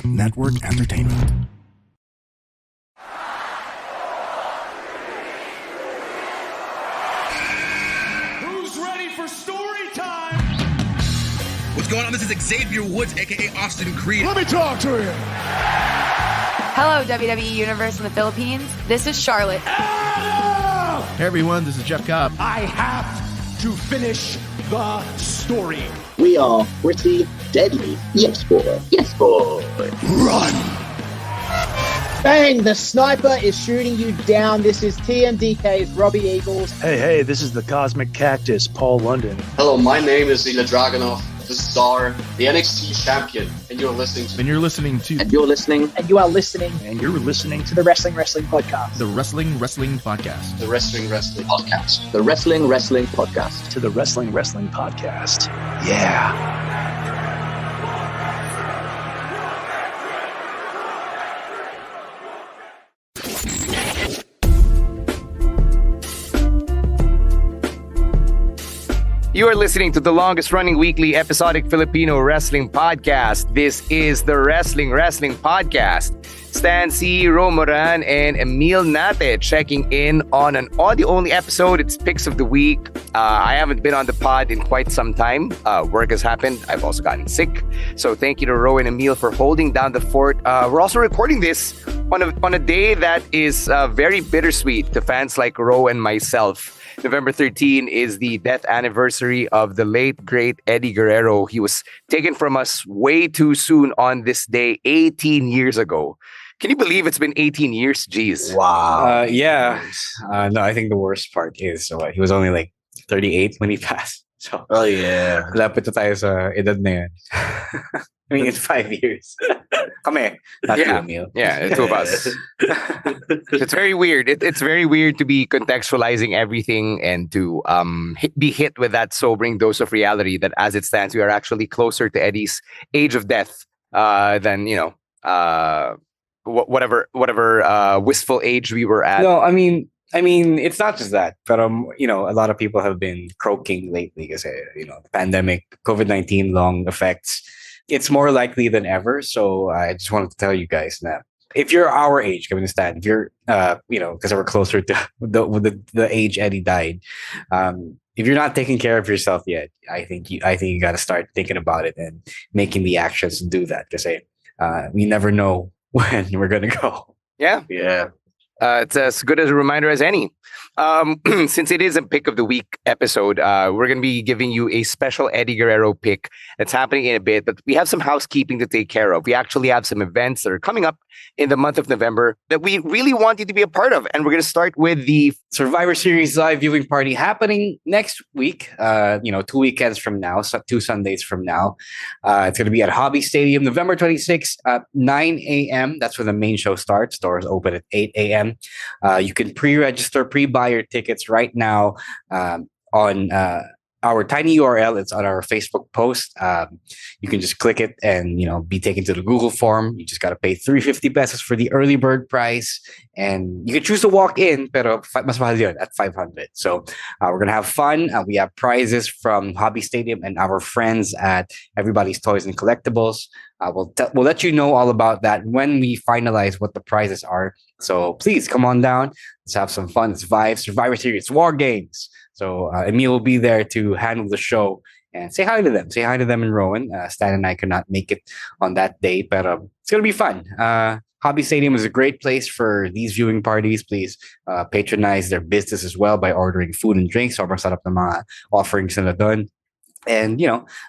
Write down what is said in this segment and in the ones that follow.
Network Entertainment. Who's ready for story time? What's going on? This is Xavier Woods, aka Austin Creed. Let me talk to him. Hello, WWE Universe in the Philippines. This is Charlotte. Hey everyone, this is Jeff Cobb. I have to finish the story. We are pretty deadly. Yes, boy. Yes, boy. Run! Bang! The sniper is shooting you down. This is TMDK's Robbie Eagles. Hey, this is the Cosmic Cactus, Paul London. Hello, my name is Ilya Dragunov, the Czar, the NXT champion, and you're listening to... And you're listening to... And you're listening... And you are listening... And you're listening to the Wrestling Podcast. The Wrestling Podcast. The Wrestling Podcast. The Wrestling Podcast. To the Wrestling Podcast. Yeah. You are listening to the longest running weekly episodic Filipino wrestling podcast. This is the Wrestling Podcast. Stan C, Romoran, and Emile Nate checking in on an audio-only episode. It's Picks of the Week. I haven't been on the pod in quite some time. Work has happened. I've also gotten sick. So thank you to Ro and Emile for holding down the fort. We're also recording this on a day that is very bittersweet to fans like Ro and myself. November 13 is the death anniversary of the late, great Eddie Guerrero. He was taken from us way too soon on this day, 18 years ago. Can you believe it's been 18 years? Jeez. Wow. Yeah. No, I think the worst part is he was only like 38 when he passed. So, oh, yeah. Lapit na tayo sa edad na yan. I mean, in 5 years. Kami, not you, Emile. Yeah, the two of us. It's very weird. It's very weird to be contextualizing everything and to be hit with that sobering dose of reality that as it stands, we are actually closer to Eddie's age of death than, whatever wistful age we were at. No, I mean, it's not just that, but a lot of people have been croaking lately because the pandemic, COVID-19 long effects. It's more likely than ever. So I just wanted to tell you guys that if you're our age, if you're, because we're closer to the age Eddie died, if you're not taking care of yourself yet, I think you got to start thinking about it and making the actions to do that. Because we never know when we're gonna go. Yeah. It's as good as a reminder as any. Since it is a pick of the week episode, we're going to be giving you a special Eddie Guerrero pick that's happening in a bit, but we have some housekeeping to take care of. We actually have some events that are coming up in the month of November that we really want you to be a part of. And we're going to start with the Survivor Series live viewing party happening next week, 2 weekends from now, 2 Sundays from now. It's going to be at Hobby Stadium, November 26th at 9 a.m. That's when the main show starts. Doors open at 8 a.m. You can pre-buy your tickets right now on our tiny URL. It's on our Facebook post. You can just click it and be taken to the Google form. You just got to pay 350 pesos for the early bird price, and you can choose to walk in, pero mas mahal yun at 500. So we're gonna have fun. We have prizes from Hobby Stadium and our friends at Everybody's Toys and Collectibles. We'll let you know all about that when we finalize what the prizes are. So please come on down. Let's have some fun. It's vibes, Survivor Series, War Games. So Emile will be there to handle the show and say hi to them. Say hi to them and Rowan. Stan and I could not make it on that day, but it's going to be fun. Hobby Stadium is a great place for these viewing parties. Please patronize their business as well by ordering food and drinks. Sobrang sarap ng mga offerings nila doon. And,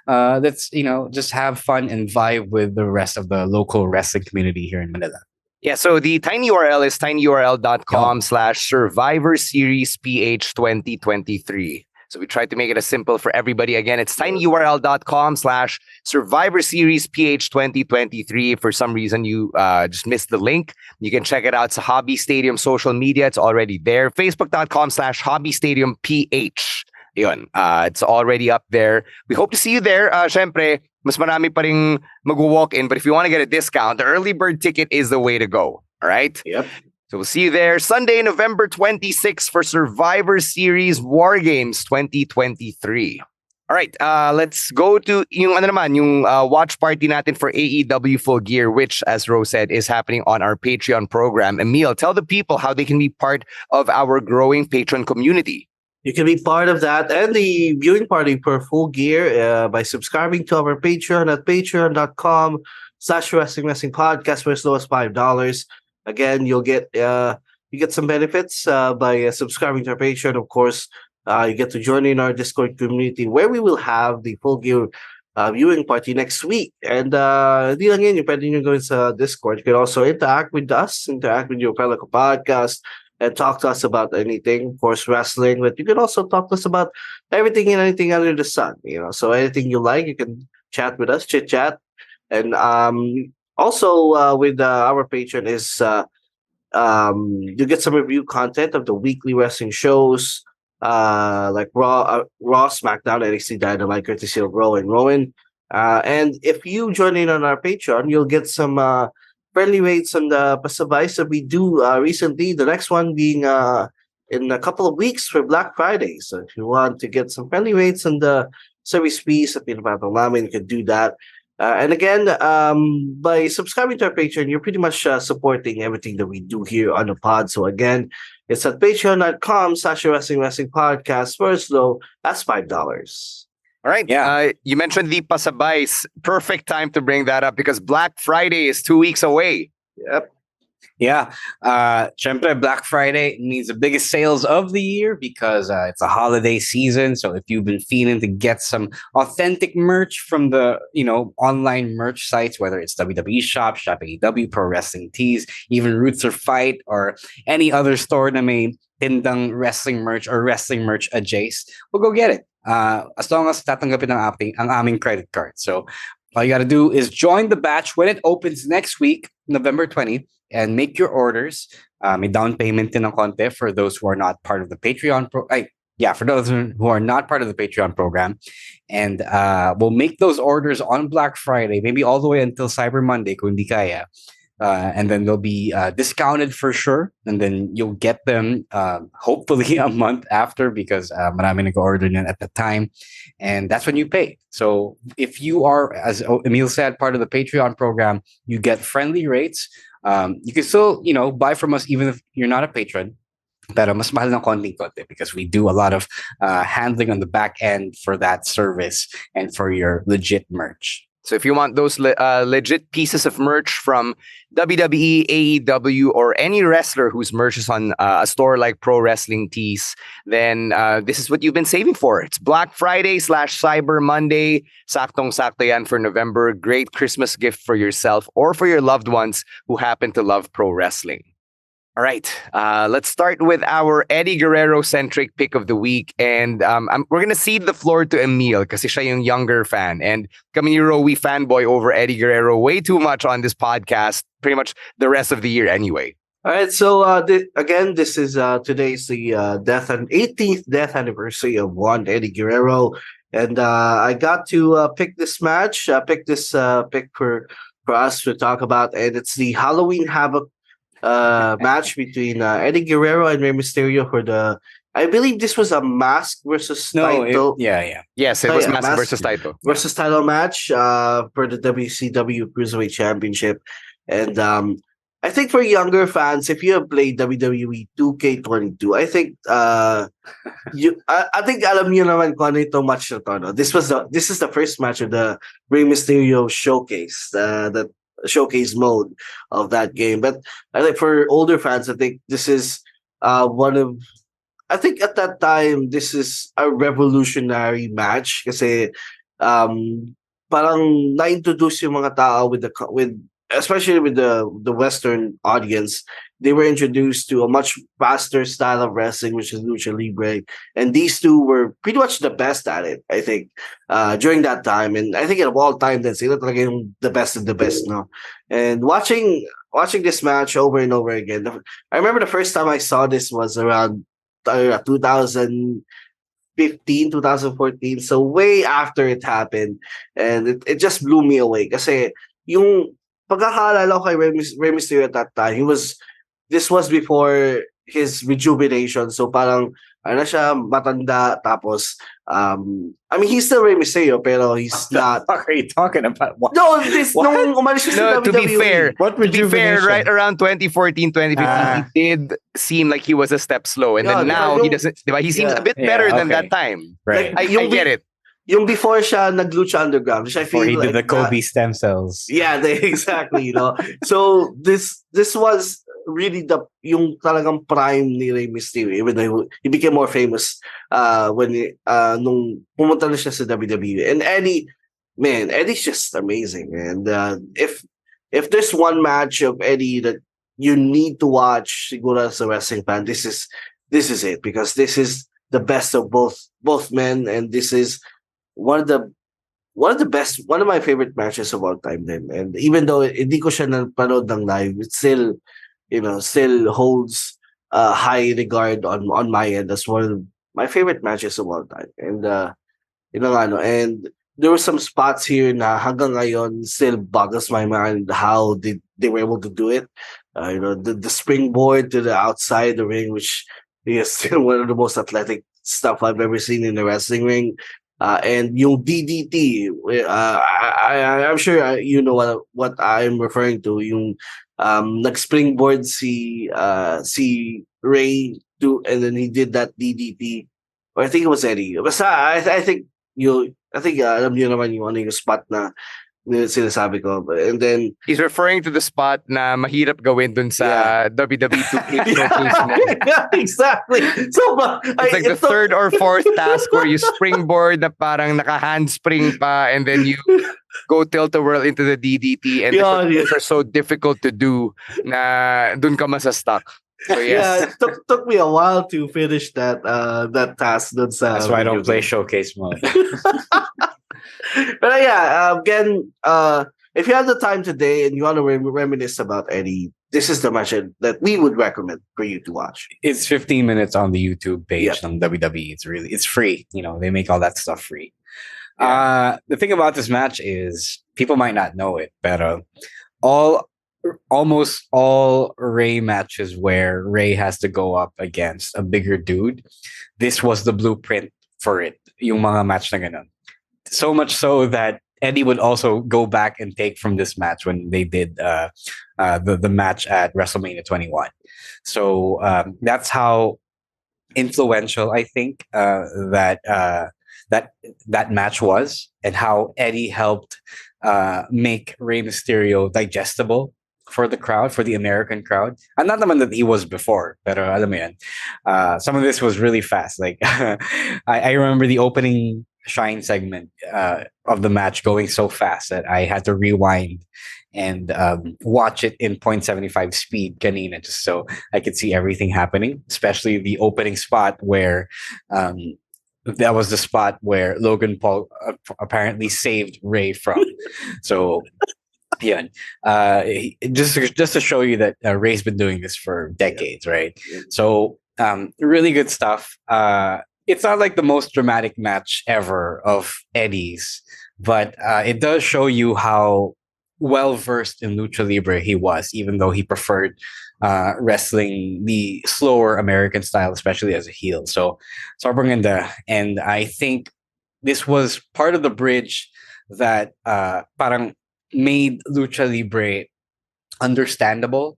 let's, just have fun and vibe with the rest of the local wrestling community here in Manila. Yeah, so the tiny URL is tinyurl.com/Survivor Series PH 2023. So we tried to make it as simple for everybody. Again, it's tinyurl.com/Survivor Series PH 2023. If for some reason you just missed the link, you can check it out. It's Hobby Stadium social media. It's already there. Facebook.com/Hobby Stadium PH. Yun, it's already up there. We hope to see you there. Syempre, mas marami pa ring mag-walk in, but if you want to get a discount, the early bird ticket is the way to go. All right? Yep. So we'll see you there Sunday, November 26th for Survivor Series War Games 2023. All right, let's go to yung ano naman, yung watch party natin for AEW Full Gear, which, as Rose said, is happening on our Patreon program. Emile, tell the people how they can be part of our growing patron community. You can be part of that and the viewing party for Full Gear by subscribing to our Patreon at patreon.com/wrestling podcast for as low as $5. Again, you get some benefits by subscribing to our Patreon. Of course, you get to join in our Discord community where we will have the Full Gear viewing party next week. And di lang yun, pwede nyo going sa Discord. You can also interact with us, interact with your fellow podcast, and talk to us about anything, of course, wrestling. But you can also talk to us about everything and anything under the sun. So anything you like, you can chat with us, chit chat. And also with our Patreon is you get some review content of the weekly wrestling shows like Raw, SmackDown, NXT Dynamite, courtesy of Rowan. And if you join in on our Patreon, you'll get some friendly rates on the pasabays that we do recently. The next one being in a couple of weeks for Black Friday. So if you want to get some friendly rates on the service fees at Pinapatong namin, you can do that. And again, by subscribing to our Patreon, you're pretty much supporting everything that we do here on the pod. So again, it's at patreon.com/wrestling podcast for as low as $5. All right. Yeah. You mentioned the pasabays. Perfect time to bring that up because Black Friday is 2 weeks away. Yep. Yeah. Syempre, Black Friday means the biggest sales of the year because it's a holiday season. So if you've been feeling to get some authentic merch from the, online merch sites, whether it's WWE Shop, Shop AEW, Pro Wrestling Tees, even Roots or Fight, or any other store na may tindang wrestling merch or wrestling merch adjacent, we'll go get it. As long as tatanggapin ang aming credit card. So all you got to do is join the batch when it opens next week, November 20th, and make your orders. May down payment din ng konti for those who are not part of the Patreon for those who are not part of the Patreon program. And we'll make those orders on Black Friday, maybe all the way until Cyber Monday kung di kaya. And then they'll be discounted for sure. And then you'll get them hopefully a month after because marami nag-order niyan at the time. And that's when you pay. So if you are, as Emile said, part of the Patreon program, you get friendly rates. You can still, buy from us even if you're not a patron. Pero mas mahal ng konting-konti because we do a lot of handling on the back end for that service and for your legit merch. So if you want those legit pieces of merch from WWE, AEW, or any wrestler whose merch is on a store like Pro Wrestling Tees, then this is what you've been saving for. It's Black Friday / Cyber Monday. Saktong-sakto yan for November. Great Christmas gift for yourself or for your loved ones who happen to love pro wrestling. All right, let's start with our Eddie Guerrero-centric pick of the week. And we're going to cede the floor to Emile kasi siya yung younger fan. And kami ni Ro, we fanboy over Eddie Guerrero way too much on this podcast, pretty much the rest of the year anyway. All right, so again, this is today's the 18th death anniversary of one Eddie Guerrero. And I got to pick this match, pick for us to talk about. And it's the Halloween Havoc match between Eddie Guerrero and Rey Mysterio for the. I believe this was a mask versus title. Yes, it was mask versus title. Versus title match for the WCW Cruiserweight Championship. And I think for younger fans, if you have played WWE 2K22, I think I think alam niyo naman kung ano itong match na to. No? This is the first match of the Rey Mysterio showcase. That showcase mode of that game. But I think for older fans, I think this is I think at that time this is a revolutionary match kasi parang na-introduce yung mga tao with especially with the Western audience. They were introduced to a much faster style of wrestling, which is Lucha Libre. And these two were pretty much the best at it, I think, during that time. And I think of all time, then sila talaga yung the best of the best, no? And watching this match over and over again, I remember the first time I saw this was around 2015, 2014. So way after it happened. And it just blew me away. Kasi yung pagkakaalala ko kay Rey Mysterio at that time, this was before his rejuvenation. So parang ano siya, matanda, tapos I mean, he's still Rey Mysterio, pero he's not. What are you talking about? What? No, nung umalis siya sa No, to be WWE. fair, What to be fair, rejuvenation? right around 2014, 2015, he did seem like he was a step slow. And then now he doesn't, diba? He seems a bit better than that time. Right. Like, I get it. Yung before siya naglucha underground, which I feel Before he like did the Kobe stem cells. Yeah, exactly, you know. So this was really yung talagang prime ni Rey Mysterio, even though he became more famous when nung pumunta na siya sa WWE. And Eddie's just amazing. And if there's one match of Eddie that you need to watch, siguro as a wrestling fan, this is it, because this is the best of both men, and this is one of my favorite matches of all time then. And even though hindi ko siya napanood ng live, it still holds high regard on my end as one of my favorite matches of all time. And and there were some spots here na hanggang ngayon still boggles my mind how they were able to do it. The springboard to the outside the ring, which is still one of the most athletic stuff I've ever seen in a wrestling ring. And yung DDT, I'm sure you know what I'm referring to. Yung nag-springboard si Ray to, and then he did that DDT. Or I think it was Eddie. Basta I think alam niyo naman yung spot na sinasabi ko. And then he's referring to the spot na mahirap gawin dun sa WWE 2K. Yeah, exactly. So it's like the third or fourth task where you springboard na parang naka-handspring pa, and then you go tilt-a-whirl into the DDT, and those are so difficult to do na dun ka masa-stuck. So yes. Yeah, it took me a while to finish that task. That's why I don't play showcase mode. But again, if you have the time today and you want to reminisce about Eddie, this is the match that we would recommend for you to watch. It's 15 minutes on the YouTube page on WWE. It's free. They make all that stuff free. Yeah. The thing about this match is people might not know it, but almost all Ray matches where Ray has to go up against a bigger dude, this was the blueprint for it. Yung mga match na ganun. So much so that Eddie would also go back and take from this match when they did the match at WrestleMania 21. So that's how influential I think that match was, and how Eddie helped make Rey Mysterio digestible for the crowd, for the American crowd. And not naman that he was before, pero alam mo yan, some of this was really fast. Like I remember the opening Shine segment of the match going so fast that I had to rewind and watch it in 0.75 speed kanina, just so I could see everything happening, especially the opening spot where that was the spot where Logan Paul apparently saved Ray from. So yeah, just to show you that Ray's been doing this for decades, right? So really good stuff. It's not like the most dramatic match ever of Eddie's, but it does show you how well versed in lucha libre he was, even though he preferred wrestling the slower American style, especially as a heel. So sobrang ganda, and I think this was part of the bridge that parang made lucha libre understandable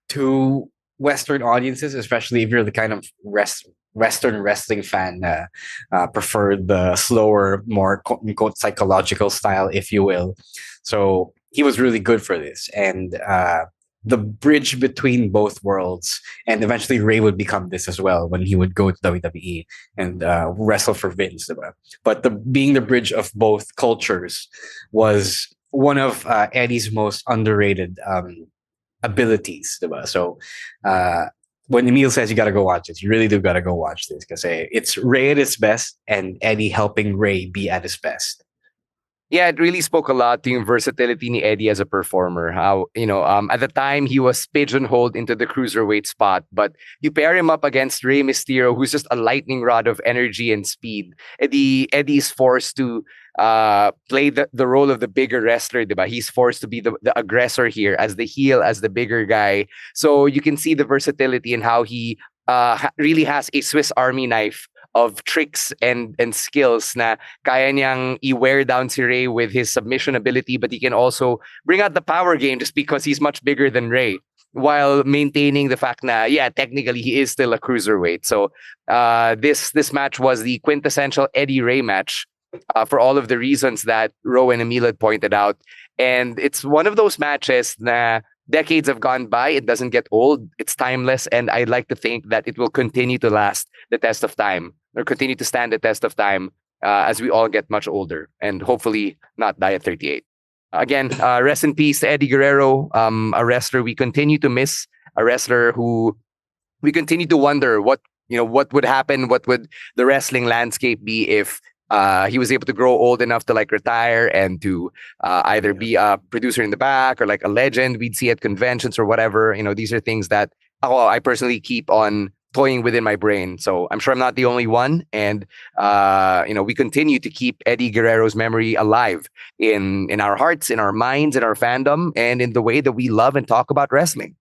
to Western audiences, especially if you're the kind of Western wrestling fan, preferred the slower, more quote-unquote psychological style, if you will. So he was really good for this. And the bridge between both worlds, and eventually Ray would become this as well when he would go to WWE and wrestle for Vince. But being the bridge of both cultures was one of Eddie's most underrated abilities. So when Emile says you got to go watch this, you really do got to go watch this, because it's Ray at his best and Eddie helping Ray be at his best. Yeah, it really spoke a lot to yung versatility ni Eddie as a performer. How, at the time he was pigeonholed into the cruiserweight spot, but you pair him up against Rey Mysterio, who's just a lightning rod of energy and speed. Eddie's forced to play the role of the bigger wrestler, diba? He's forced to be the aggressor here as the heel, as the bigger guy. So you can see the versatility in how he really has a Swiss Army knife of tricks and skills na kaya niyang i-wear down si Rey with his submission ability, but he can also bring out the power game just because he's much bigger than Rey, while maintaining the fact na, yeah, technically he is still a cruiserweight. So this match was the quintessential Eddie Rey match for all of the reasons that Ro and Emile had pointed out. And it's one of those matches na decades have gone by, it doesn't get old, it's timeless, and I'd like to think that it will continue to last the test of time, or continue to stand the test of time as we all get much older, and hopefully not die at 38. Again, rest in peace to Eddie Guerrero, a wrestler we continue to miss, a wrestler who we continue to wonder what would happen, what would the wrestling landscape be if he was able to grow old enough to retire and to either be a producer in the back or like a legend we'd see at conventions or whatever. These are things that I personally keep on toying within my brain. So I'm sure I'm not the only one. And, we continue to keep Eddie Guerrero's memory alive in our hearts, in our minds, in our fandom, and in the way that we love and talk about wrestling.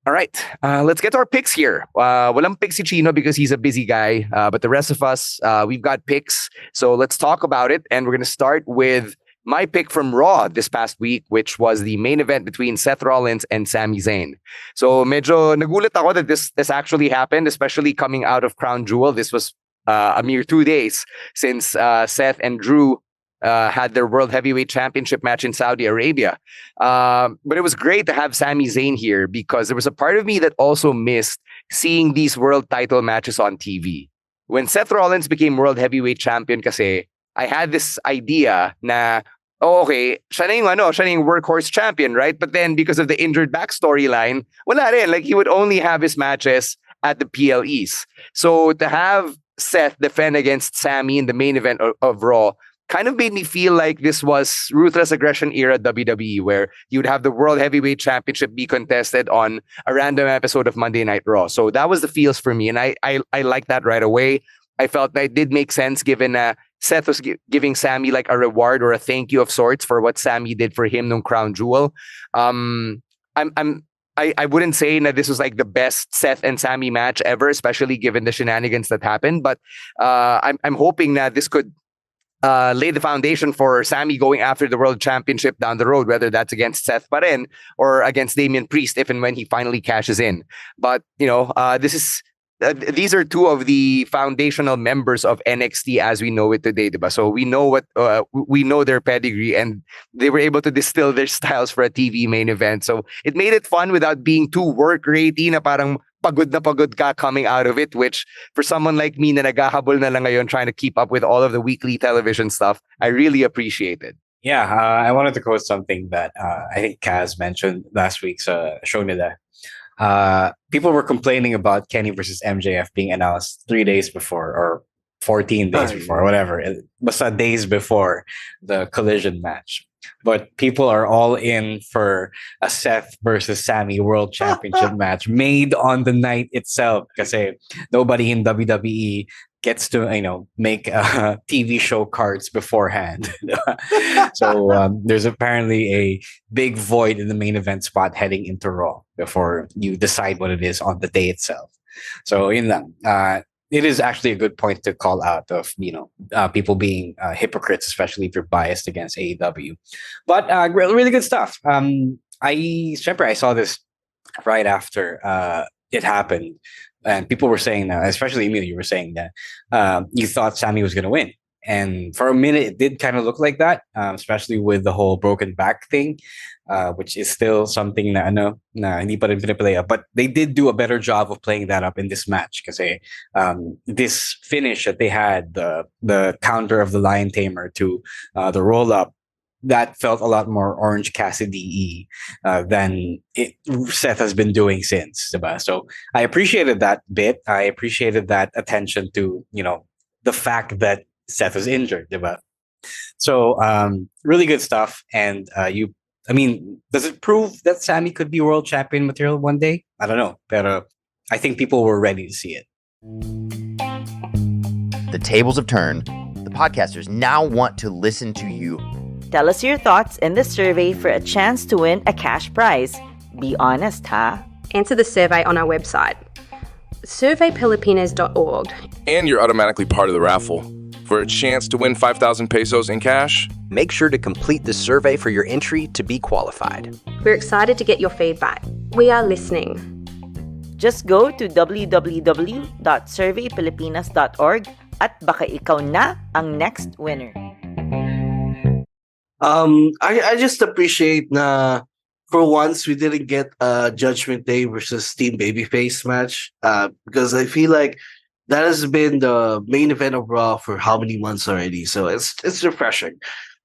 All right, let's get to our picks here. Walang picks si Chino because he's a busy guy, but the rest of us, we've got picks. So let's talk about it. And we're going to start with my pick from Raw this past week, which was the main event between Seth Rollins and Sami Zayn. So medyo nagulat ako that this actually happened, especially coming out of Crown Jewel. This was a mere 2 days since Seth and Drew had their World Heavyweight Championship match in Saudi Arabia. But it was great to have Sami Zayn here because there was a part of me that also missed seeing these world title matches on TV. When Seth Rollins became World Heavyweight Champion kasi, I had this idea na, okay, siya na yung workhorse champion, right? But then because of the injured back storyline, wala rin. Like, he would only have his matches at the PLEs. So to have Seth defend against Sami in the main event of Raw kind of made me feel like this was Ruthless Aggression era WWE, where you would have the World Heavyweight Championship be contested on a random episode of Monday Night Raw. So that was the feels for me, and I liked that right away. I felt that it did make sense given Seth was giving Sami like a reward or a thank you of sorts for what Sami did for him nung Crown Jewel. I wouldn't say that this was like the best Seth and Sami match ever, especially given the shenanigans that happened. But I'm hoping that this could lay the foundation for Sami going after the World Championship down the road, whether that's against Seth pa rin or against Damian Priest, if and when he finally cashes in. But, these are two of the foundational members of NXT as we know it today, diba? So we know their pedigree, and they were able to distill their styles for a TV main event. So it made it fun without being too work ratey na parang pagod na pagod ka coming out of it, which for someone like me na naghahabol na lang ngayon trying to keep up with all of the weekly television stuff, I really appreciated. Yeah, I wanted to quote something that I think Kaz mentioned last week's show nila. People were complaining about Kenny versus MJF being announced 3 days before or 14 days before, whatever. Basta days before the collision match. But people are all in for a Seth versus Sami World Championship match made on the night itself. Kasi nobody in WWE gets to, make TV show cards beforehand. So there's apparently a big void in the main event spot heading into Raw before you decide what it is on the day itself. So it is actually a good point to call out of, people being hypocrites, especially if you're biased against AEW. But really good stuff. I saw this right after it happened. And people were saying that, especially Emile, you were saying that you thought Sami was going to win. And for a minute, it did kind of look like that, especially with the whole broken back thing, which is still something na hindi pa rin piniplay up. But they did do a better job of playing that up in this match kasi this finish that they had, the counter of the Lion Tamer to the roll-up, that felt a lot more Orange Cassidy than Seth has been doing since. Diba? So I appreciated that bit. I appreciated that attention to, the fact that Seth was injured. Diba? So really good stuff. And does it prove that Sami could be world champion material one day? I don't know, but I think people were ready to see it. The tables have turned. The podcasters now want to listen to you. Tell us your thoughts in the survey for a chance to win a cash prize. Be honest, huh? Answer the survey on our website, surveypilipinas.org. And you're automatically part of the raffle. For a chance to win 5,000 pesos in cash, make sure to complete the survey for your entry to be qualified. We're excited to get your feedback. We are listening. Just go to www.surveypilipinas.org at baka ikaw na ang next winner. I just appreciate na for once we didn't get a Judgment Day versus Team Babyface match because I feel like that has been the main event of Raw for how many months already. So it's refreshing.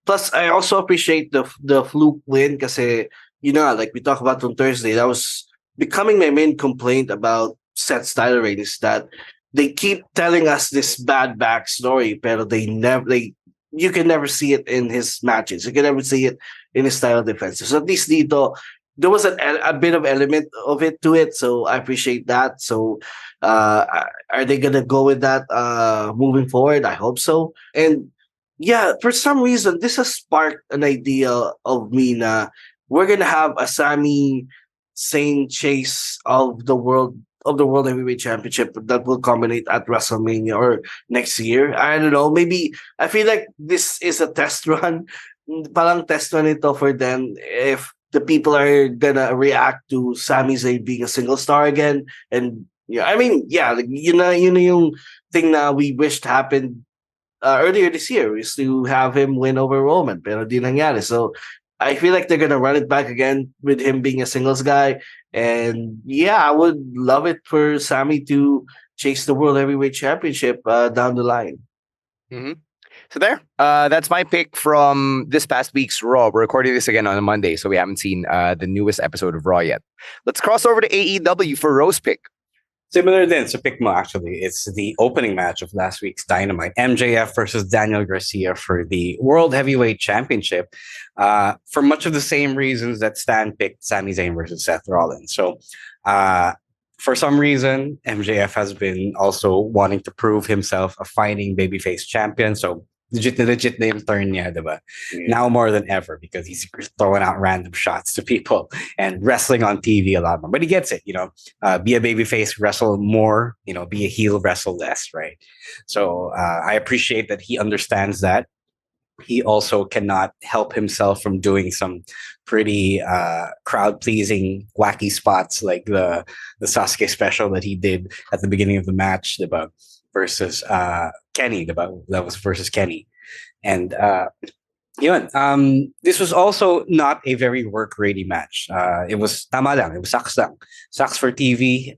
Plus, I also appreciate the fluke win kasi, like we talked about on Thursday, that was becoming my main complaint about Seth's title reign is that they keep telling us this bad backstory, pero you can never see it in his matches. You can never see it in his title defenses. So at least dito, there was a bit of element of it to it. So I appreciate that. So are they going to go with that moving forward? I hope so. And yeah, for some reason, this has sparked an idea of me na we're going to have a Sami Zayn chase of the World Heavyweight Championship that will culminate at WrestleMania or next year. I don't know. Maybe I feel like this is a test run. Parang test run ito for them if the people are gonna react to Sami Zayn being a single star again. And yung thing na we wished happened earlier this year is to have him win over Roman, pero di nangyari. So I feel like they're gonna run it back again with him being a singles guy. And yeah, I would love it for Sami to chase the World Heavyweight Championship down the line. Mm-hmm. So that's my pick from this past week's Raw. We're recording this again on a Monday, so we haven't seen the newest episode of Raw yet. Let's cross over to AEW for Rose pick. Similar then to pick mo, actually. It's the opening match of last week's Dynamite. MJF versus Daniel Garcia for the World Heavyweight Championship. For much of the same reasons that Stan picked Sami Zayn versus Seth Rollins. So for some reason, MJF has been also wanting to prove himself a fighting babyface champion. So legit na yung turn niya, diba? Yeah. Now more than ever because he's throwing out random shots to people and wrestling on TV a lot more. But he gets it, be a babyface, wrestle more, be a heel, wrestle less, right? So I appreciate that he understands that. He also cannot help himself from doing some pretty crowd-pleasing, wacky spots like the Sasuke special that he did at the beginning of the match, diba? Versus Kenny, that was versus Kenny. And this was also not a very work-ready match. It was tama lang, it was sucks lang. Sucks for TV,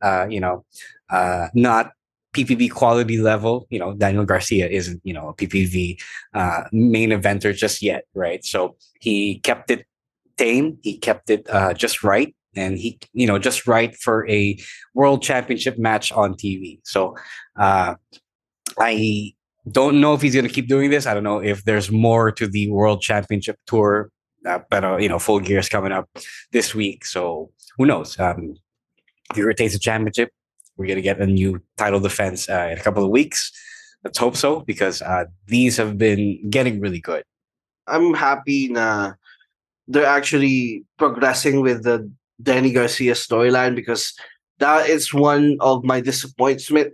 not PPV quality level. Daniel Garcia isn't, a PPV main eventer just yet, right? So he kept it tame, he kept it just right. And he, just right for a world championship match on TV. So I don't know if he's going to keep doing this. I don't know if there's more to the world championship tour. But, Full Gear is coming up this week. So who knows? If he retains the championship, we're going to get a new title defense in a couple of weeks. Let's hope so, because these have been getting really good. I'm happy na they're actually progressing with the Danny Garcia storyline because that is one of my disappointment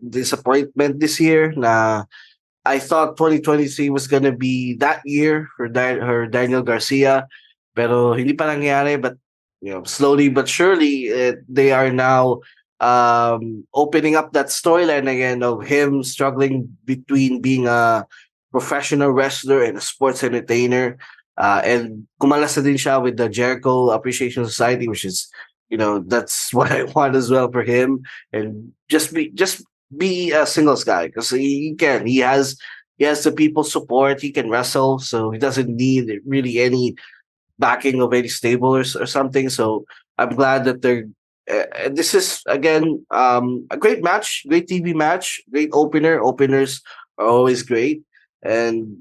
this year. Na I thought 2023 was gonna be that year for Daniel Garcia, pero hindi pa nangyari. But slowly but surely, they are now opening up that storyline again of him struggling between being a professional wrestler and a sports entertainer. And kumalas na din siya with the Jericho Appreciation Society, which is, that's what I want as well for him. And just be a singles guy because he has the people's support. He can wrestle, so he doesn't need really any backing of any stable or something. So I'm glad that they're. This is again a great match, great TV match, great opener. Openers are always great, and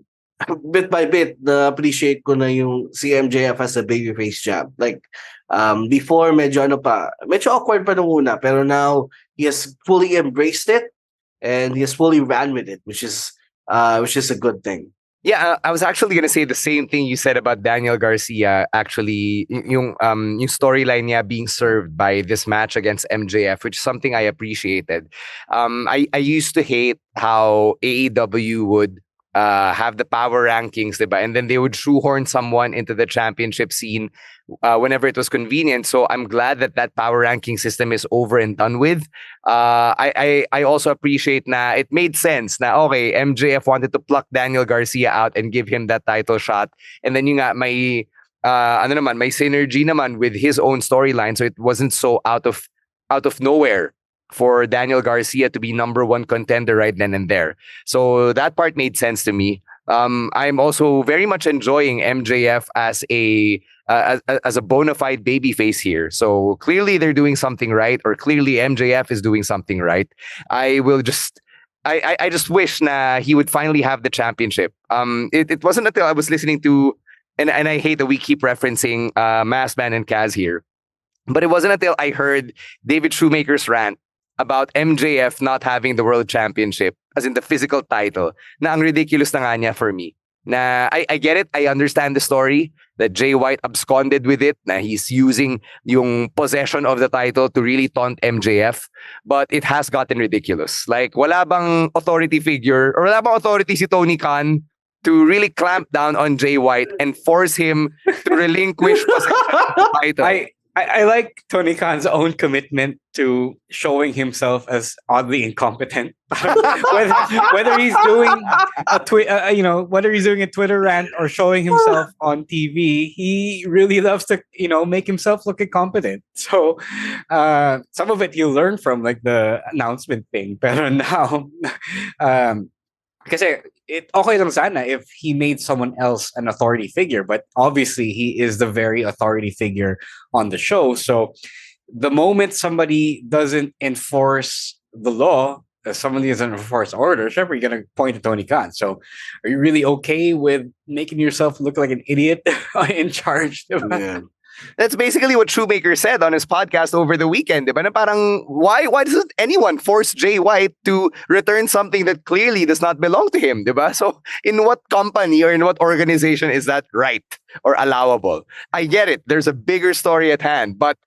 bit by bit, appreciate ko na yung si MJF as a babyface champ. Like, before, medyo awkward pa nung una, pero now, he has fully embraced it, and he has fully ran with it, which is a good thing. Yeah, I was actually gonna say the same thing you said about Daniel Garcia. Actually, yung storyline niya being served by this match against MJF, which is something I appreciated. I used to hate how AEW would have the power rankings, diba? And then they would shoehorn someone into the championship scene whenever it was convenient. So I'm glad that power ranking system is over and done with. I also appreciate na it made sense na okay, MJF wanted to pluck Daniel Garcia out and give him that title shot. And then yung nga, may synergy naman with his own storyline. So it wasn't so out of nowhere for Daniel Garcia to be number one contender right then and there. So that part made sense to me. I'm also very much enjoying MJF as a bona fide babyface here. So clearly they're doing something right, or clearly MJF is doing something right. I just wish na he would finally have the championship. It wasn't until I was listening to, and I hate that we keep referencing Masked Man and Kaz here, but it wasn't until I heard David Shoemaker's rant about MJF not having the world championship, as in the physical title, na ang ridiculous na nga niya for me. Na I get it, I understand the story, that Jay White absconded with it, na he's using yung possession of the title to really taunt MJF, but it has gotten ridiculous. Like, wala bang authority figure, or wala bang authority si Tony Khan to really clamp down on Jay White and force him to relinquish possession of the title. I like Tony Khan's own commitment to showing himself as oddly incompetent. whether he's doing whether he's doing a Twitter rant or showing himself on TV, he really loves to make himself look incompetent. So some of it you learn from, like the announcement thing. Pero now, kasi okay lang sana if he made someone else an authority figure, but obviously he is the very authority figure on the show. So the moment somebody doesn't enforce the law, somebody doesn't enforce order, sure, you're going to point to Tony Khan. So are you really okay with making yourself look like an idiot in charge? Yeah. That's basically what Shoemaker said on his podcast over the weekend. Diba? Na parang, why doesn't anyone force Jay White to return something that clearly does not belong to him? Diba? So in what company or in what organization is that right or allowable? I get it. There's a bigger story at hand. But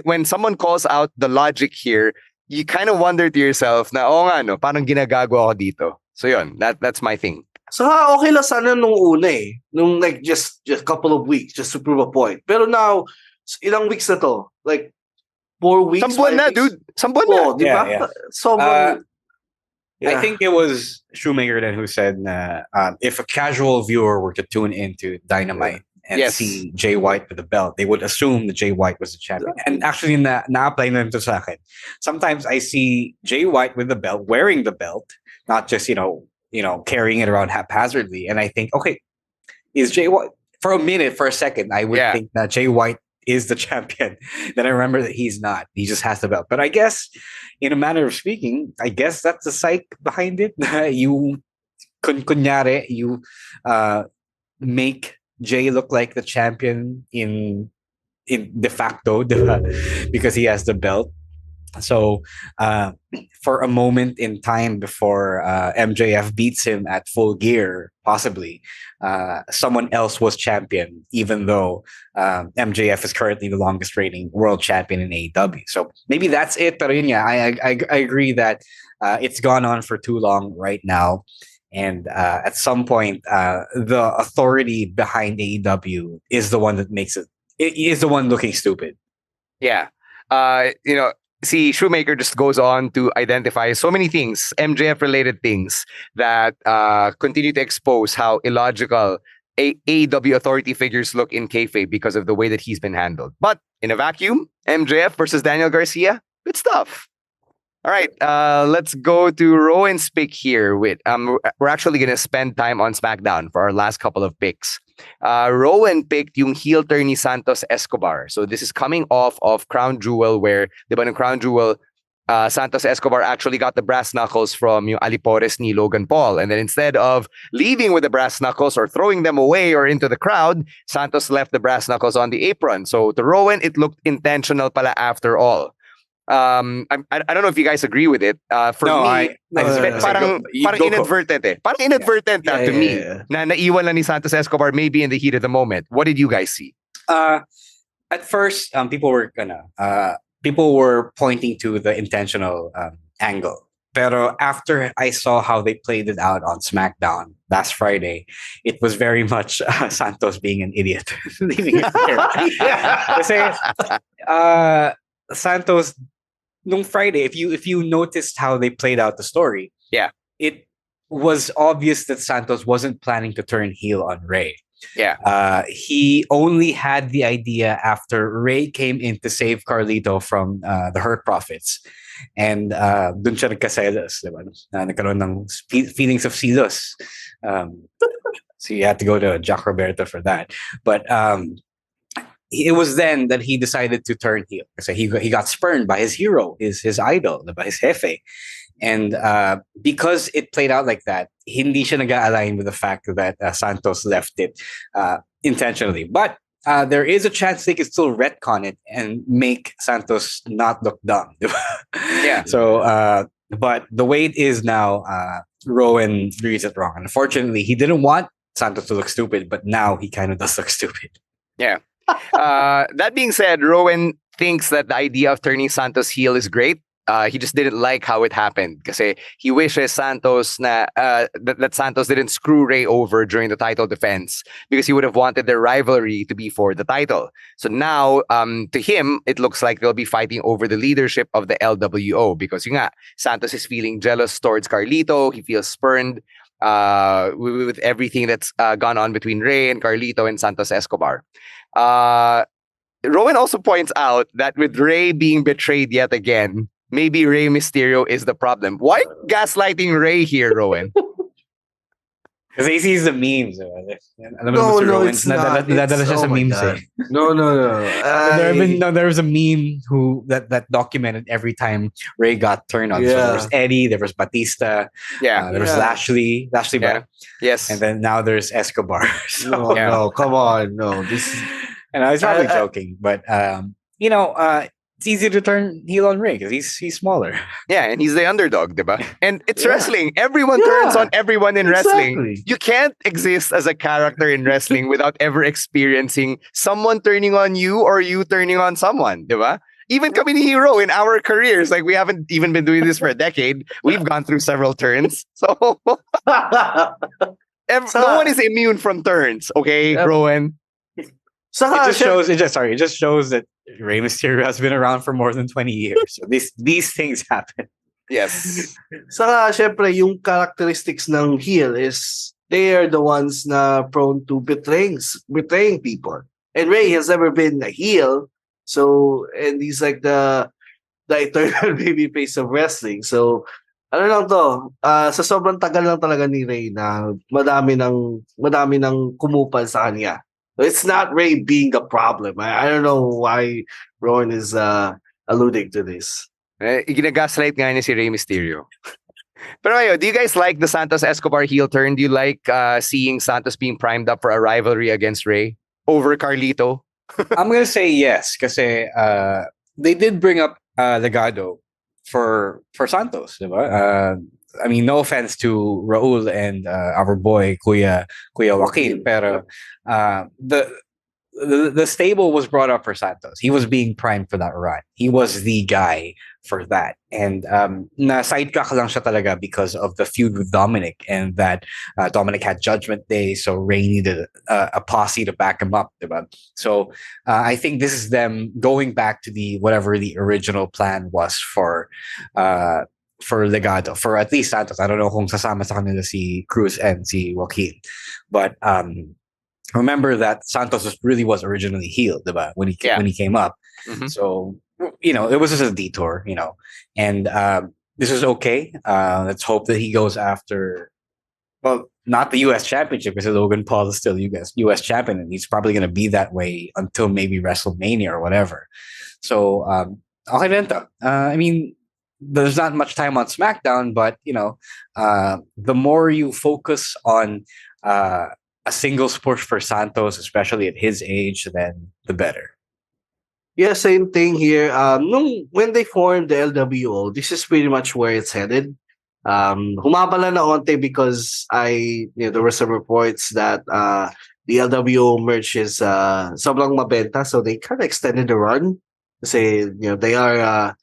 when someone calls out the logic here, you kind of wonder to yourself na, no, parang ginagago ako dito. So yun, that's my thing. So okay lang sana nung una nung like just a couple of weeks just to prove a point. Pero now, ilang weeks na to? Like 4 weeks? Sambuan na, dude. Sambuan na. Oh, diba? Yeah. So, I think it was Shoemaker then who said if a casual viewer were to tune into Dynamite and see Jay White with the belt, they would assume that Jay White was the champion. And actually, na-apply na ito sa akin. Sometimes I see Jay White with the belt, wearing the belt, not just, carrying it around haphazardly. And I think, okay, is Jay White, for a second, I would think that Jay White is the champion. Then I remember that he's not. He just has the belt. But I guess, in a manner of speaking, I guess that's the psych behind it. You make Jay look like the champion in de facto because he has the belt. So for a moment in time before MJF beats him at Full Gear, possibly someone else was champion, even though MJF is currently the longest reigning world champion in AEW. So maybe that's it. But I agree that it's gone on for too long right now. And at some point, the authority behind AEW is the one that makes it is the one looking stupid. Yeah. See, Shoemaker just goes on to identify so many things, MJF-related things, that continue to expose how illogical AEW authority figures look in kayfabe because of the way that he's been handled. But in a vacuum, MJF versus Daniel Garcia, good stuff. All right, let's go to Rowan's pick here. We're actually going to spend time on SmackDown for our last couple of picks. Rowan picked yung heel turn ni Santos Escobar. So this is coming off of Crown Jewel, where, di ba, ng Crown Jewel, Santos Escobar actually got the brass knuckles from yung alipores ni Logan Paul. And then instead of leaving with the brass knuckles or throwing them away or into the crowd, Santos left the brass knuckles on the apron. So to Rowan, it looked intentional pala after all. I don't know if you guys agree with it. For me, parang inadvertent eh. Parang inadvertent to me. Na naiwan lang ni Santos Escobar maybe in the heat of the moment. What did you guys see? At first, people were pointing to the intentional angle. Pero after I saw how they played it out on SmackDown last Friday, it was very much Santos being an idiot. Leaving it there. Kasi, Santos, nung Friday, if you noticed how they played out the story, it was obvious that Santos wasn't planning to turn heel on Rey. He only had the idea after Rey came in to save Carlito from the Hurt Profits. And dun siya nagkaselos, diba? Nagkaroon ng feelings of silos. So you had to go to Jack Roberto for that. But it was then that he decided to turn heel. So he got spurned by his hero, his idol, by his jefe. And because it played out like that, hindi siya nag-align with the fact that Santos left it intentionally. But there is a chance they could still retcon it and make Santos not look dumb. So, but the way it is now, Rowan reads it wrong. Unfortunately, he didn't want Santos to look stupid, but now he kind of does look stupid. That being said, Rowan thinks that the idea of turning Santos heel is great. He just didn't like how it happened kasi he wishes Santos that Santos didn't screw Rey over during the title defense because he would have wanted their rivalry to be for the title. So now, to him, it looks like they'll be fighting over the leadership of the LWO because yun nga, Santos is feeling jealous towards Carlito. He feels spurned with everything that's gone on between Rey and Carlito and Santos Escobar. Rowan also points out that with Rey being betrayed yet again, maybe Rey Mysterio is the problem. Why gaslighting Rey here, Rowan? Because he sees the memes. No, it's not. Just a meme. No. There was a meme that documented every time Rey got turned on. So there was Eddie, there was Batista, there was Lashley. Yes. And then now there's Escobar. So, no, come on, no. This is... And I was probably joking, but it's easy to turn heel on Rey because he's smaller. Yeah, and he's the underdog, diba? And it's wrestling. Everyone turns on everyone in wrestling. You can't exist as a character in wrestling without ever experiencing someone turning on you or you turning on someone, diba? Even kami ni Hero in our careers, like we haven't even been doing this for a decade. We've gone through several turns. So no one is immune from turns, okay, Rowan? It just shows that Rey Mysterio has been around for more than 20 years. So these things happen. Yes. Saka, syempre, yung characteristics ng heel is they are the ones na prone to betraying people. And Rey has never been a heel. So, and he's like the eternal baby face of wrestling. So, ano lang to, sa sobrang tagal lang talaga ni Rey na madami nang kumupal sa kanya. It's not Rey being the problem. I don't know why Rowan is alluding to this. Ginagaslight nga niya si Rey Mysterio. Pero ayo, do you guys like the Santos Escobar heel turn? Do you like seeing Santos being primed up for a rivalry against Rey over Carlito? I'm going to say yes kasi they did bring up Legado for Santos, diba? I mean, no offense to Raul and our boy Kuya Joaquin, pero the stable was brought up for Santos. He was being primed for that run. He was the guy for that. And na sidetrack lang siya talaga because of the feud with Dominic and that Dominic had Judgment Day, so Rey needed a posse to back him up, diba? So I think this is them going back to whatever the original plan was for Legado, for at least Santos. I don't know kung sasama sa kanila si Cruz and si Joaquin. But remember that Santos really was originally healed, diba? When he came up. Mm-hmm. So, it was just a detour, And this is okay. Let's hope that he goes after, well, not the U.S. Championship because Logan Paul is still U.S. champion, and he's probably going to be that way until maybe WrestleMania or whatever. So, okay rin to. I mean, there's not much time on SmackDown, but the more you focus on a singles push for Santos, especially at his age, then the better. Yeah, same thing here. When they formed the LWO, this is pretty much where it's headed. Humabala na onte because there were some reports that the LWO merch is sobrang mabenta, so they kind of extended the run. Say they are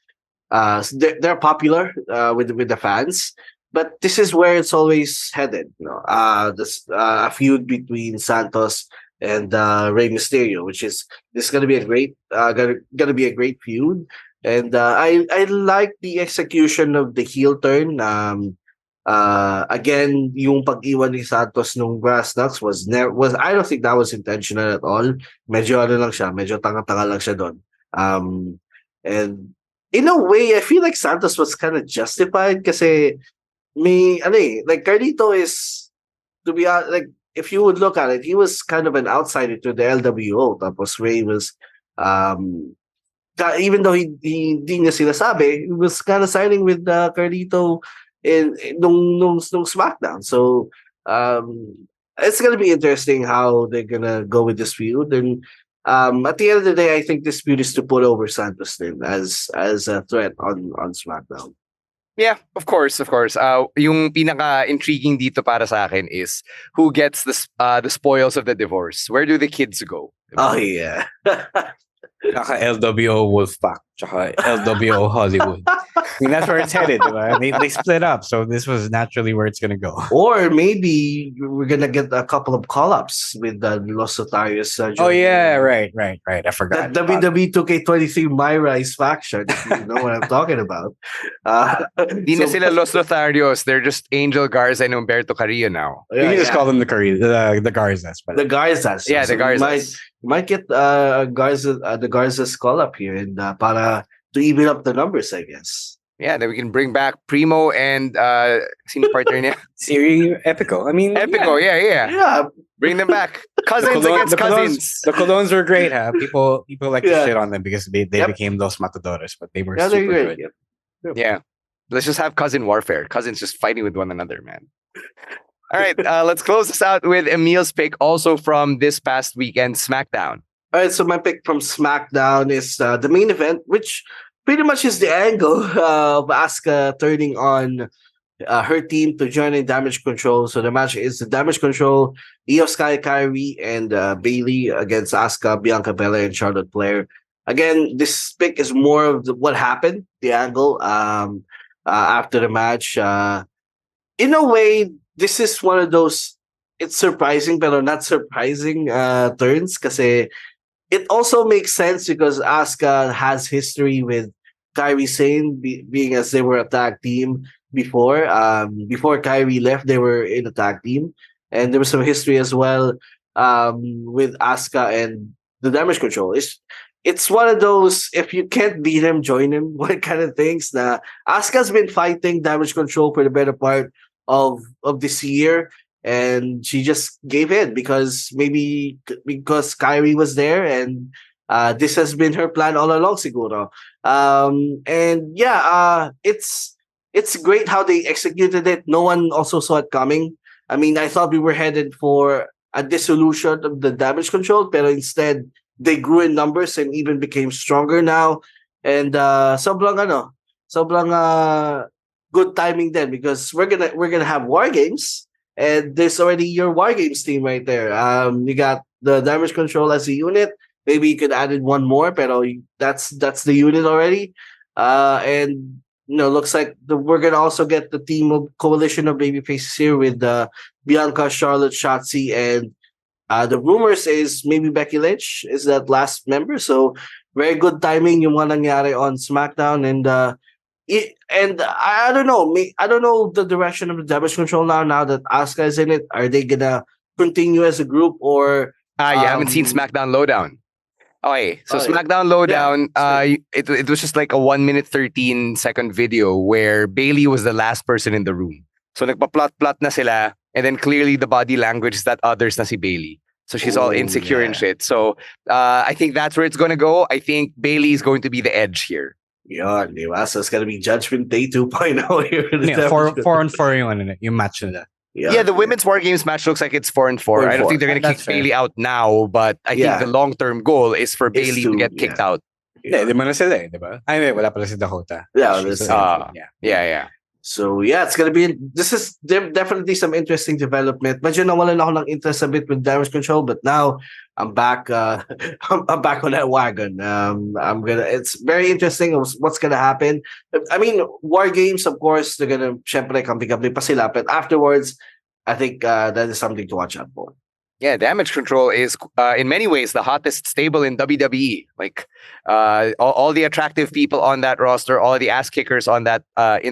they're popular with the fans, but this is where it's always headed. This a feud between Santos and Rey Mysterio, which is this is gonna be a great gonna be a great feud. And I like the execution of the heel turn. Again, yung pag-iwan ni Santos nung brass knucks was I don't think that was intentional at all. Medyo lang siya, medyo tanga-tanga lang siya doon. And in a way, I feel like Santos was kind of justified kasi like Carlito is, to be honest, like if you would look at it, he was kind of an outsider to the LWO. Tapos Ray was even though he di niya sila sabi, he was kind of signing with Carlito nung SmackDown. So it's gonna be interesting how they're gonna go with this feud. And at the end of the day, I think this feud is to put over Santos then as a threat on SmackDown. Yeah, of course. Yung pinaka-intriguing dito para sa akin is who gets the spoils of the divorce. Where do the kids go? Oh, yeah. Tsaka LWO Wolfpack, tsaka LWO Hollywood. I mean, that's where it's headed. They split up, so this was naturally where it's gonna go. Or maybe we're gonna get a couple of call-ups with Los Otarios. Oh yeah, right. I forgot. The WWE 2K23 My Rise faction. You know what I'm talking about. Di na sila Los Lotharios. They're just Angel Garza and Humberto Carrillo now. You can just call them the Garzas. The Garzas. Yeah, the Garzas. You might get the Garza's call up here and para to even up the numbers, I guess. Yeah, then we can bring back Primo and sino partner niya? Siri Epico. I mean, Epico, yeah. Bring them back. Cousins against cousins. The Colognes were great, huh? People like to shit on them because they became those matadores, but they were super good. Yeah. Let's just have cousin warfare. Cousins just fighting with one another, man. All right, let's close this out with Emile's pick, also from this past weekend, SmackDown. All right, so my pick from SmackDown is the main event, which pretty much is the angle of Asuka turning on her team to join in Damage Control. So the match is the Damage Control, Io Sky, Kyrie, and Bayley against Asuka, Bianca Belair, and Charlotte Flair. Again, this pick is more of what happened, the angle after the match. In a way, this is one of those, it's surprising but not surprising turns kasi it also makes sense because Asuka has history with Kairi Sane being as they were a tag team before. Before Kairi left, they were in a tag team. And there was some history as well with Asuka and the Damage Control. It's one of those, if you can't beat him, join him, what kind of things. Na Asuka's been fighting Damage Control for the better part of this year, and she just gave in because Kyrie was there, and this has been her plan all along, siguro. And yeah, it's great how they executed it. No one also saw it coming. I mean, I thought we were headed for a dissolution of the Damage Control, but instead they grew in numbers and even became stronger now. And sobrang good timing then, because we're gonna have War Games, and there's already your War Games team right there. You got the Damage Control as a unit. Maybe you could add in one more, pero that's the unit already. And looks like we're gonna also get the team of coalition of babyfaces here with Bianca, Charlotte, Shotzi, and the rumors is maybe Becky Lynch is that last member. So very good timing yung mga nangyari on SmackDown. And I don't know. I don't know the direction of the Damage Control now that Asuka is in it. Are they gonna continue as a group, or you haven't seen SmackDown Lowdown? Okay, so SmackDown Lowdown, it was just like a 1-minute 13-second video where Bayley was the last person in the room. So nagpa-plot na sila, and then clearly the body language is that others na si Bayley. So she's all insecure and shit. So I think that's where it's gonna go. I think Bayley is going to be the edge here. Yun, di ba? So it's gonna be Judgment Day 2.0 here. Yeah, 4-on-4 yung match nila. Yeah, the women's War Games match looks like it's 4-4. I don't think they're going to kick Bailey out now, but I think the long-term goal is for Bailey to get kicked out. Yeah, di man na sila di ba? Ay, wala pala si Dakota. Yeah. So yeah, it's gonna be. This is definitely some interesting development. Medyo nawalan ako ng interest a bit with Damage Control, but now I'm back. I'm back on that wagon. It's very interesting what's gonna happen. I mean, War Games, of course, they're gonna syempre kampi-kampi pa sila, but afterwards, I think that is something to watch out for. Yeah, Damage Control is in many ways the hottest stable in WWE. Like all the attractive people on that roster, all the ass kickers on that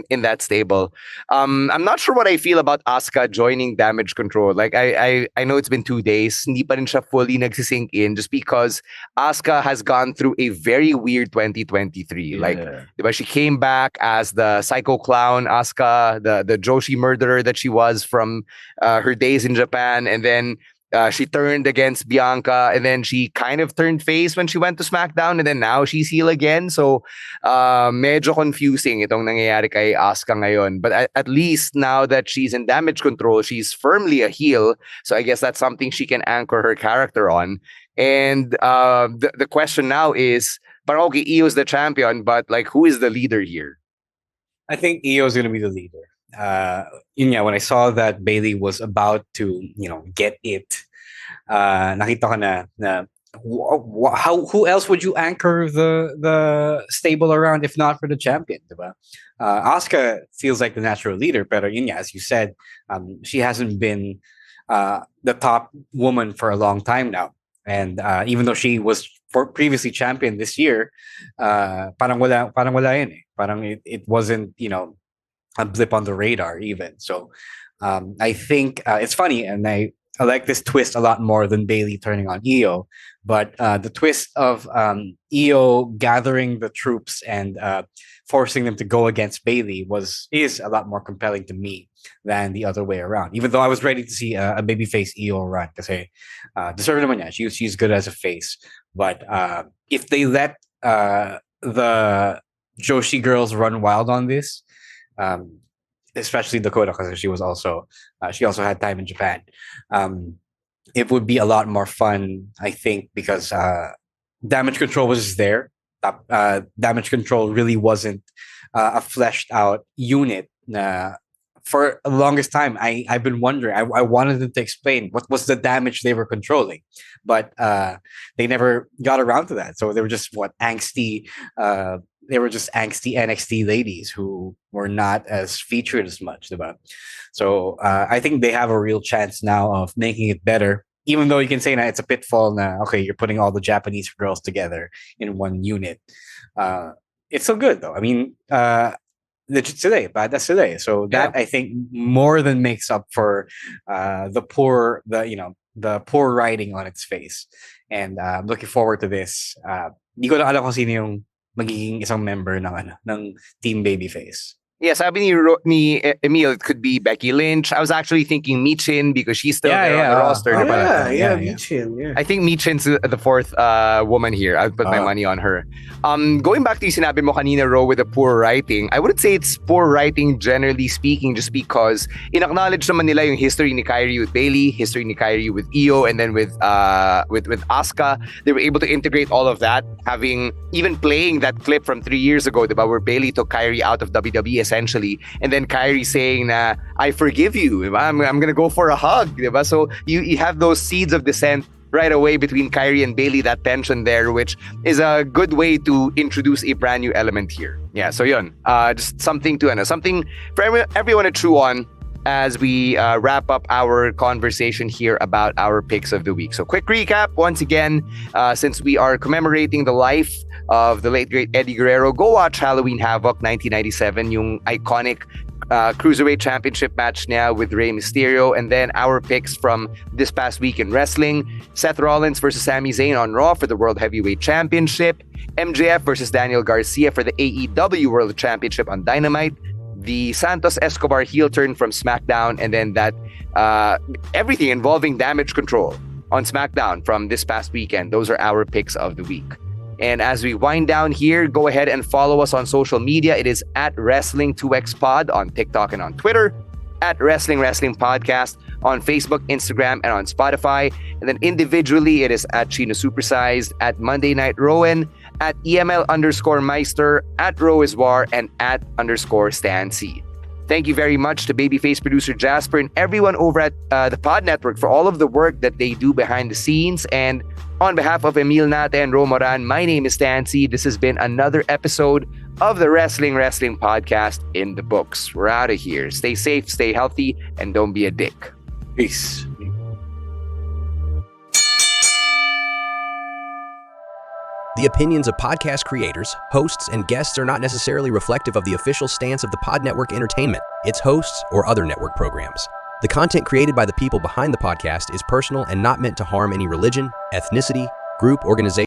in that stable. I'm not sure what I feel about Asuka joining Damage Control. Like I know it's been 2 days, hindi pa rin siya fully nagsisink in just because Asuka has gone through a very weird 2023. Yeah. Like diba, she came back as the psycho clown Asuka, the Joshi murderer that she was from her days in Japan, and then she turned against Bianca, and then she kind of turned face when she went to SmackDown, and then now she's heel again. So, medyo confusing itong nangyayari kay Asuka ngayon. But at least now that she's in Damage Control, she's firmly a heel. So I guess that's something she can anchor her character on. And the question now is, parang okay, Io's the champion, but like, who is the leader here? I think Io's going to be the leader. When I saw that Bailey was about to, get it, nakita ko na who else would you anchor the stable around if not for the champion, diba? Asuka feels like the natural leader, but as you said, she hasn't been the top woman for a long time now, and even though she was previously champion this year, parang wala yun eh. Parang it wasn't a blip on the radar even. So I think it's funny, and I like this twist a lot more than Bailey turning on Io. But the twist of Io gathering the troops and forcing them to go against Bailey is a lot more compelling to me than the other way around. Even though I was ready to see a babyface Io run, kasi deserve naman niya. She's good as a face. But if they let the Joshi girls run wild on this, especially Dakota, because she also had time in Japan. It would be a lot more fun, I think, because Damage Control was just there. Damage Control really wasn't a fleshed out unit. For the longest time, I've been wondering. I wanted them to explain what was the damage they were controlling, but they never got around to that. So they were just angsty. They were just angsty NXT ladies who were not as featured as much. Right? So I think they have a real chance now of making it better, even though you can say that it's a pitfall now. Okay, you're putting all the Japanese girls together in one unit. It's so good, though. I mean, legit today, but that's today. So that I think more than makes up for the poor writing on its face. And I'm looking forward to this. Di ko na alam kung sino yung magiging isang member ng Team Babyface. Yeah, sabi ni Emile, it could be Becky Lynch. I was actually thinking Michin because she's still there on the roster. Michin. Yeah. I think Michin's the fourth woman here. I'd put my money on her. Going back to yung sinabi mo kanina, Ro, with the poor writing, I wouldn't say it's poor writing generally speaking, just because in-acknowledge naman nila yung history ni Kairi with Bailey, history ni Kairi with Io, and then with Asuka. They were able to integrate all of that, having even playing that clip from 3 years ago, diba, where Bailey took Kairi out of WWE essentially, and then Kairi saying na, I forgive you, I'm gonna go for a hug, diba? So you have those seeds of dissent right away between Kairi and Bailey, that tension there, which is a good way to introduce a brand new element here. Yeah, so yun, just something for everyone to chew on as we wrap up our conversation here about our picks of the week. So quick recap once again, since we are commemorating the life of the late great Eddie Guerrero, go watch Halloween Havoc 1997, yung iconic Cruiserweight Championship match now with Rey Mysterio. And then our picks from this past week in wrestling: Seth Rollins versus Sami Zayn on Raw for the World Heavyweight Championship, MJF versus Daniel Garcia for the AEW World Championship on Dynamite, the Santos Escobar heel turn from SmackDown, and then that everything involving Damage Control on SmackDown from this past weekend. Those are our picks of the week. And as we wind down here, go ahead and follow us on social media. It is at Wrestling2XPod on TikTok and on Twitter, at Wrestling Podcast on Facebook, Instagram, and on Spotify. And then individually, it is at Chino Supersized, at Monday Night Rowan, at EML_Meister, at Roiswar, and at _Stan C. Thank you very much to Babyface producer Jasper and everyone over at the Pod Network for all of the work that they do behind the scenes. And on behalf of Emile Nate and Romoran, my name is Stan C. This has been another episode of the Wrestling Podcast in the books. We're out of here. Stay safe, stay healthy, and don't be a dick. Peace. The opinions of podcast creators, hosts, and guests are not necessarily reflective of the official stance of the Pod Network Entertainment, its hosts, or other network programs. The content created by the people behind the podcast is personal and not meant to harm any religion, ethnicity, group, organization,